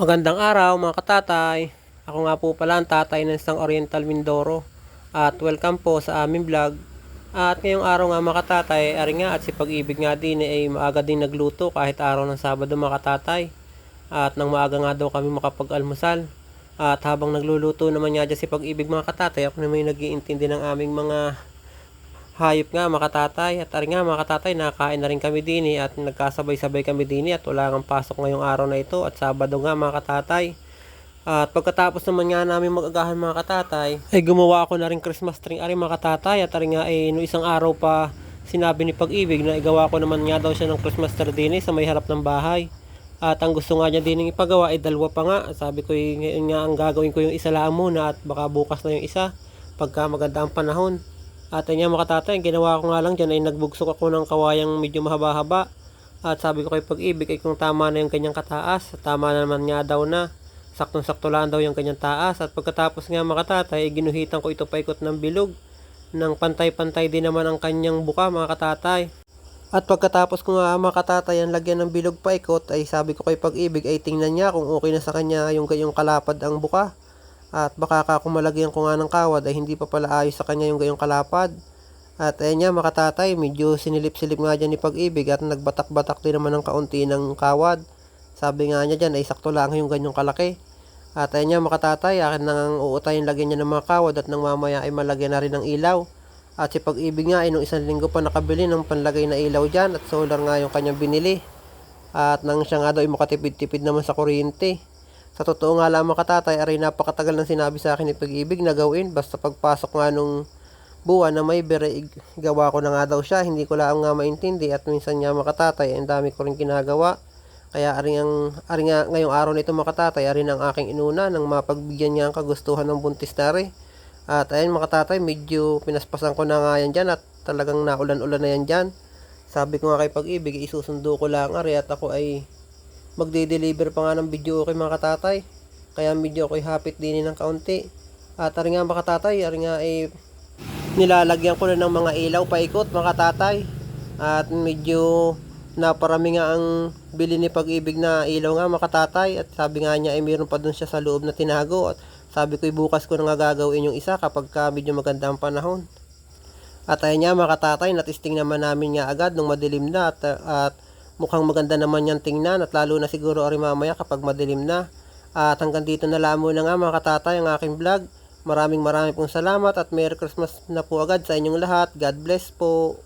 Magandang araw mga katatay. Ako nga po pala ang tatay ng isang Oriental Mindoro. At welcome po sa aming vlog. At ngayong araw nga mga katatay, ari nga at si Pag-ibig nga din ay maaga din nagluto kahit araw ng Sabado mga katatay. At nang maaga nga daw kami makapag-almusal. At habang nagluluto naman nga dyan si Pag-ibig mga katatay, ako naman yung nag-iintindi ng aming mga hayop nga mga katatay. At ari nga mga katatay, nakakain na rin kami din at nagkasabay-sabay kami din at wala kang pasok ngayong araw na ito at Sabado nga mga katatay. At pagkatapos naman nga namin mag-agahan mga katatay, ay gumawa ako na rin Christmas tree ari mga katatay. At ari nga no isang araw pa sinabi ni Pag-ibig na igawa ko naman nga daw siya ng Christmas tree din sa may harap ng bahay. At ang gusto nga niya din ipagawa ay dalawa pa nga. Sabi ko ngayon nga ang gagawin ko yung isa lang muna at baka bukas na yung isa pagka maganda ang panahon. At ayun nga mga katatay, ang ginawa ko nga lang dyan ay nagbugsok ako ng kawayang medyo mahaba-haba. At sabi ko kay Pag-ibig ay kung tama na yung kanyang kataas, tama na naman nga daw na. Saktong-sakto lang daw yung kanyang taas. At pagkatapos nga mga katatay, ginuhitan ko ito paikot ng bilog. Nang pantay-pantay din naman ang kanyang buka mga katatay. At pagkatapos ko nga mga katatay ang lagyan ng bilog paikot, ay sabi ko kay Pag-ibig ay tingnan niya kung okay na sa kanya yung gayong kalapad ang buka. At baka kung malagyan ko nga ng kawad ay hindi pa pala ayos sa kanya yung gayong kalapad. At ayun nga mga katatay, medyo sinilip-silip nga dyan ni Pag-ibig at nagbatak-batak din naman ng kaunti ng kawad. Sabi nga niya dyan ay sakto lang yung ganyong kalaki. At ayun nga mga katatay, akin nang uutayin lagyan niya ng mga kawad at nang mamaya ay malagyan na rin ng ilaw. At si Pag-ibig nga ay nung isang linggo pa nakabili ng panlagay na ilaw dyan at solar nga yung kanyang binili. At nang siya nga daw ay makatipid-tipid naman sa kuryente. Sa totoo nga lang mga katatay, aray napakatagal nang sinabi sa akin ni Pag-ibig na gawin. Basta pagpasok nga nung buwan na may bere, gawa ko na nga daw siya. Hindi ko lang nga maintindi at minsan nga mga katatay, ang dami ko rin ginagawa. Kaya ari nga ngayong araw nito mga katatay, ari ang aking inuna nang mapagbigyan niya ang kagustuhan ng buntis na rin. At ayun mga katatay, medyo pinaspasan ko na nga yan dyan at talagang naulan-ulan na yan dyan. Sabi ko nga kay Pag-ibig, isusundo ko lang ari at ako ay magde-deliver pa nga ng video kay mga katatay. Kaya medyo ako'y hapit din ng kaunti. At ari nga mga katatay, ari nga nilalagyan ko na ng mga ilaw paikot mga katatay. At medyo naparami nga ang bili ni Pag-ibig na ilaw nga mga katatay. At sabi nga niya ay mayroon pa dun siya sa loob na tinago. At sabi ko bukas ko na nga gagawin yung isa kapag medyo maganda ang panahon. At ayun nga mga katatay, natisting naman namin nga agad nung madilim na at mukhang maganda naman yan tingnan at lalo na siguro ari mamaya kapag madilim na. At hanggang dito na lang muna nga mga katatay ang aking vlog. Maraming pong salamat at Merry Christmas na po agad sa inyong lahat. God bless po.